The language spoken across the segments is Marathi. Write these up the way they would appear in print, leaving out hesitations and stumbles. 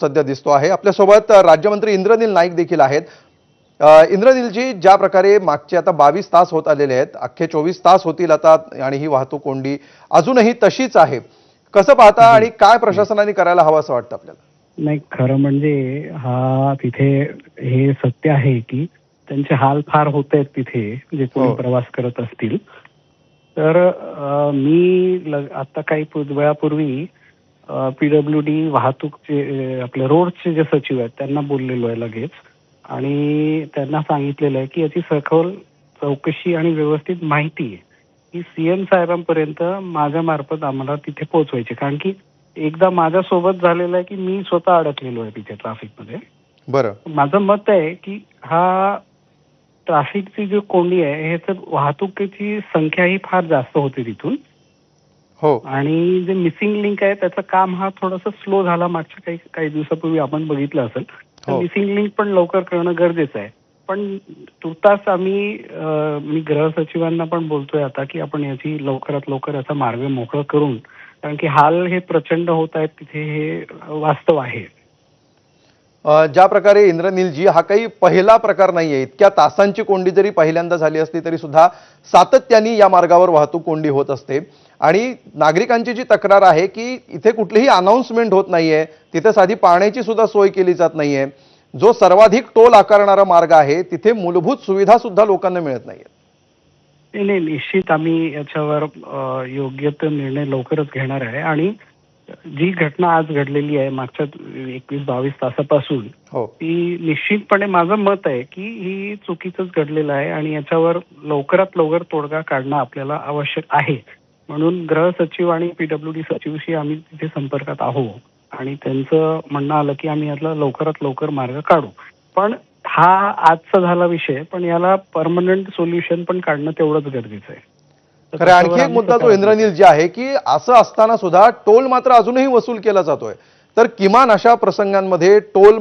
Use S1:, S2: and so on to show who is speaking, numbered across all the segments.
S1: सध्या दिसतो आहे। आपल्यासोबत राज्यमंत्री इंद्रनील नाईक देखील आहेत। इंद्रनीलजी, ज्या प्रकारे मागचे आता 22 तास होत आलेले आहेत, अख्खे 24 तास होतील आता आणि ही वाहतूक कोंडी अजूनही तशीच आहे। कसं पाहता
S2: जी,
S1: आणि काय
S2: जी.
S1: प्रशासनाने करायला हवं असं वाटतं आपल्याला?
S2: नाही, खरं म्हणजे हा तिथे हे सत्य आहे की त्यांचे हाल फार होत आहेत तिथे, जे कोणी
S1: हो.
S2: प्रवास करत असतील. तर आता काही वेळापूर्वी पीडब्ल्यूडी वाहतूकचे आपले रोडचे जे सचिव आहेत त्यांना बोललेलो आहे लगेच, आणि त्यांना सांगितलेलं आहे की याची सखोल चौकशी आणि व्यवस्थित माहिती ही सीएम साहेबांपर्यंत माझ्या मार्फत आम्हाला तिथे पोहोचवायची. कारण की एकदा माझ्यासोबत झालेलं आहे की मी स्वतः अडकलेलो आहे तिथे ट्रॅफिकमध्ये.
S1: बरं.
S2: माझं मत आहे की हा ट्रॅफिकची जी कोंडी आहे ह्याचं वाहतुकीची संख्या ही फार जास्त होते तिथून,
S1: हो.
S2: आणि जे मिसिंग लिंक आहे त्याचं काम हा थोडासा स्लो झाला मागच्या काही काही दिवसापूर्वी आपण बघितलं असेल. तर
S1: हो.
S2: मिसिंग लिंक पण लवकर करणं गरजेचं आहे. पण तुर्तास मी गृह सचिवांना पण बोलतोय आता की आपण याची लवकरात लवकर याचा मार्ग मोकळा करून, कारण की हाल हे प्रचंड होत आहेत तिथे, हे वास्तव आहे.
S1: ज्या प्रकारे इंद्रनीलजी, हा काही पहिला प्रकार नाहीये। इतक्या तासांची कोंडी जरी पहिल्यांदा झाली असली तरी सुद्धा सातत्याने या मार्गावर वाहतूक कोंडी होत असते आणि नागरिकांची जी तक्रार आहे की इथे कुठलीही अनाउन्समेंट होत नाहीये, तिथे साधी पाण्याची सुद्धा सोय केली जात नाहीये। जो सर्वाधिक टोल आकारणारा मार्ग आहे तिथे मूलभूत सुविधा सुद्धा लोकांना मिळत नाहीये।
S2: नाही, नाही, निश्चित आम्ही याच्यावर योग्य तो निर्णय लवकरच घेणार आहे. आणि जी घटना आज घडलेली आहे मागच्या 21-22 तासापासून,
S1: हो.
S2: ती निश्चितपणे माझं मत आहे की ही चुकीचंच घडलेलं आहे आणि याच्यावर लवकरात लवकर तोडगा काढणं आपल्याला आवश्यक आहे. म्हणून गृह सचिव आणि पीडब्ल्यूडी सचिवशी आम्ही तिथे संपर्कात आहोत आणि त्यांचं म्हणणं आलं की आम्ही यातला लवकरात लवकर मार्ग काढू. पण हा आजचा झाला विषय, पण याला परमनंट सोल्युशन पण काढणं तेवढंच गरजेचं आहे. तर
S1: खरं,
S2: त्याच्यावर
S1: आणखी एक
S2: आम्ही
S1: मुद्दा जो
S2: सकारात्मक
S1: इंद्रनील जे आहे की असं असताना सुद्धा टोल मात्र अजूनही वसूल केला जातोय। तर किमान अशा प्रसंगांमध्ये टोल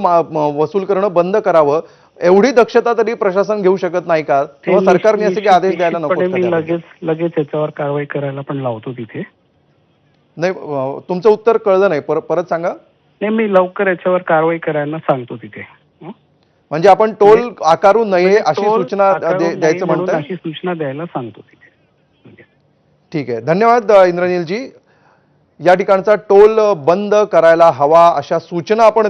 S1: वसूल करणं बंद करावं, एवढी दक्षता तरी प्रशासन घेऊ शकत नाही का?
S2: ते
S1: किंवा सरकारने असे काही आदेश द्यायला
S2: निश्चितपणे
S1: नकोत का
S2: मी
S1: त्याबद्दल?
S2: लगेच याच्यावर कारवाई करायला पण लावतो तिथे.
S1: नाही, तुमचं उत्तर कळलं नाही, परत सांगा.
S2: नाही, मी लवकर याच्यावर कारवाई करायला सांगतो तिथे. हं?
S1: म्हणजे आपण
S2: म्हणजे
S1: टोल आकारू नये
S2: म्हणजे
S1: अशी
S2: टोल
S1: सूचना
S2: आकारू नये
S1: द्यायचं
S2: म्हणून
S1: म्हणताय?
S2: अशी सूचना द्यायला सांगतो तिथे. म्हणजे
S1: ठीक आहे, धन्यवाद इंद्रनीलजी। या ठिकाणचा टोल बंद करायला हवा अशा सूचना आपण